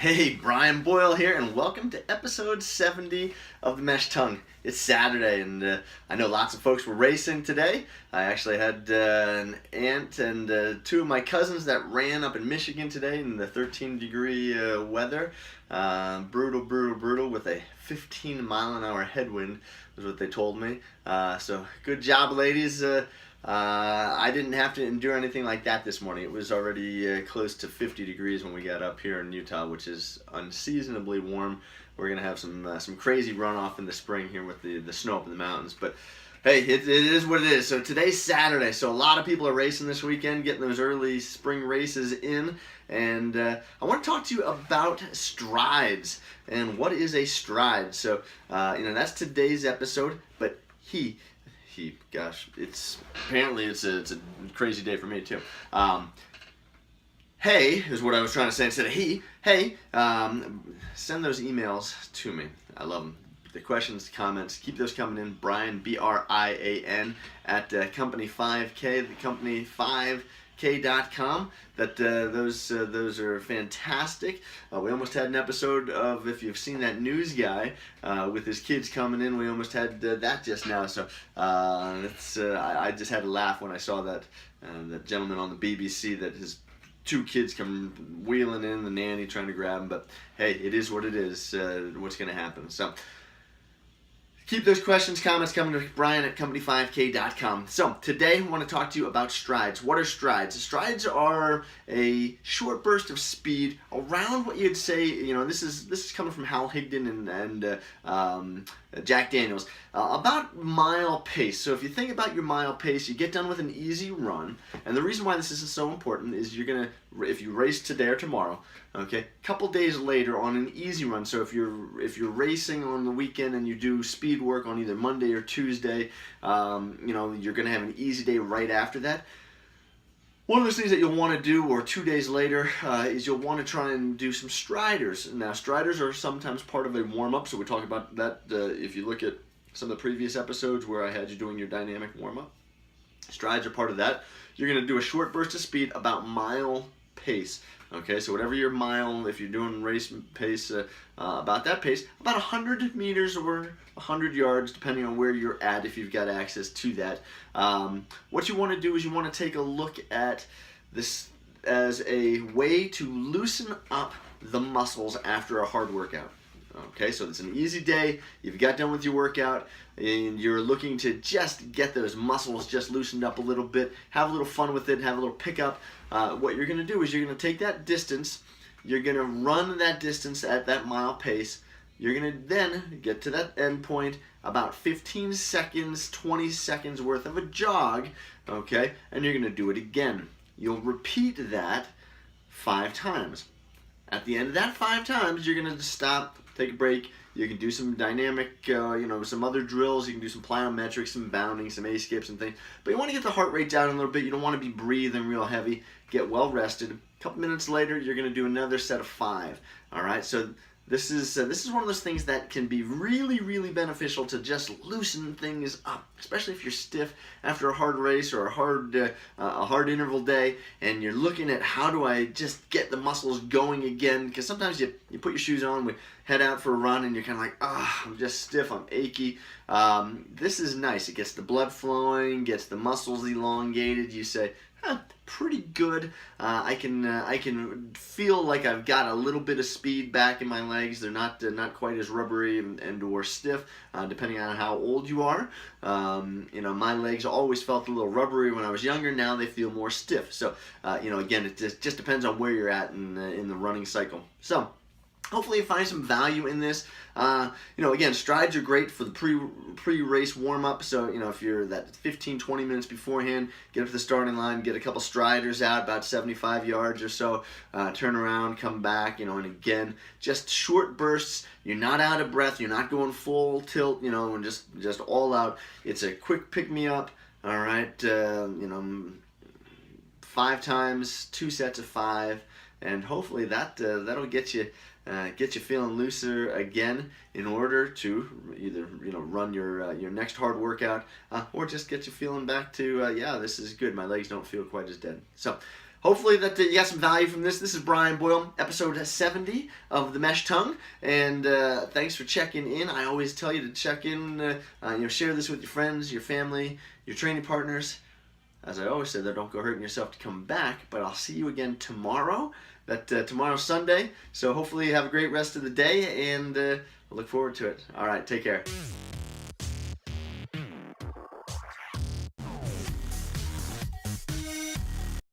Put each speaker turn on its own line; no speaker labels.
Hey, Brian Boyle here, and welcome to episode 70 of the Mesh Tongue. It's Saturday, and I know lots of folks were racing today. I actually had an aunt and two of my cousins that ran up in Michigan today in the 13-degree weather. Brutal, with a 15-mile-an-hour headwind, was what they told me. So good job, ladies. I didn't have to endure anything like that this morning. It was already close to 50 degrees when we got up here in Utah, which is unseasonably warm. We're gonna have some crazy runoff in the spring here with the snow up in the mountains. But hey, it is what it is. So today's Saturday, so a lot of people are racing this weekend, getting those early spring races in. And I want to talk to you about strides and what is a stride. So that's today's episode. But gosh, it's a crazy day for me too. Hey is what I was trying to say instead of he. Hey, send those emails to me. I love them. The questions, comments, keep those coming in. Brian, Brian, at Company5K, the Company5K.com. Those are fantastic. We almost had an episode of, if you've seen that news guy with his kids coming in, we almost had that just now. So I just had to laugh when I saw that gentleman on the BBC that his two kids come wheeling in, the nanny trying to grab him. But hey, it is what it is. What's going to happen? So keep those questions, comments coming to Brian at Company5K.com. So today I want to talk to you about strides. What are strides? Strides are a short burst of speed around what you'd say. This is coming from Hal Higdon and Jack Daniels. About mile pace. So if you think about your mile pace, you get done with an easy run. And the reason why this is so important is if you race today or tomorrow, okay, a couple days later on an easy run. So if you're racing on the weekend and you do speed work on either Monday or Tuesday, you're going to have an easy day right after that. One of those things that you'll want to do, or 2 days later, is you'll want to try and do some striders. Now, striders are sometimes part of a warm-up, so we talk about that if you look at some of the previous episodes where I had you doing your dynamic warm-up. Strides are part of that. You're going to do a short burst of speed about mile pace. Okay, so whatever your mile, if you're doing race pace, about that pace, about 100 meters or 100 yards, depending on where you're at, if you've got access to that. What you want to do is you want to take a look at this as a way to loosen up the muscles after a hard workout. Okay, so it's an easy day, you've got done with your workout, and you're looking to just get those muscles just loosened up a little bit, have a little fun with it, have a little pickup. What you're going to do is you're going to take that distance, you're going to run that distance at that mile pace, you're going to then get to that end point, about 15 seconds, 20 seconds worth of a jog, okay, and you're going to do it again. You'll repeat that 5 times. At the end of that 5 times, you're going to stop, take a break. You can do some dynamic, some other drills. You can do some plyometrics, some bounding, some A-skips and things. But you want to get the heart rate down a little bit. You don't want to be breathing real heavy. Get well rested. A couple minutes later, you're going to do another set of 5. All right, so this is one of those things that can be really, really beneficial to just loosen things up, especially if you're stiff after a hard race or a hard interval day, and you're looking at how do I just get the muscles going again? Because sometimes you put your shoes on, we head out for a run, and you're kind of like, I'm just stiff, I'm achy. This is nice. It gets the blood flowing, gets the muscles elongated. You say, pretty good. I can feel like I've got a little bit of speed back in my legs. They're not quite as rubbery and or stiff, depending on how old you are. My legs always felt a little rubbery when I was younger. Now they feel more stiff. So again, it just depends on where you're at in the running cycle. So hopefully you find some value in this. Again, strides are great for the pre-race warm-up. So, if you're that 15-20 minutes beforehand, get up to the starting line, get a couple striders out, about 75 yards or so, turn around, come back, and again, just short bursts. You're not out of breath. You're not going full tilt, and just all out. It's a quick pick-me-up, all right, 5 times, 2 sets of 5, and hopefully that'll get you feeling looser again in order to either run your next hard workout or just get you feeling back to this is good. My legs don't feel quite as dead. So hopefully that you got some value from this. This is Brian Boyle, episode 70 of The Mesh Tongue, and thanks for checking in. I always tell you to check in, share this with your friends, your family, your training partners. As I always say, don't go hurting yourself to come back, but I'll see you again tomorrow. Tomorrow's Sunday, so hopefully you have a great rest of the day, and I look forward to it. All right, take care.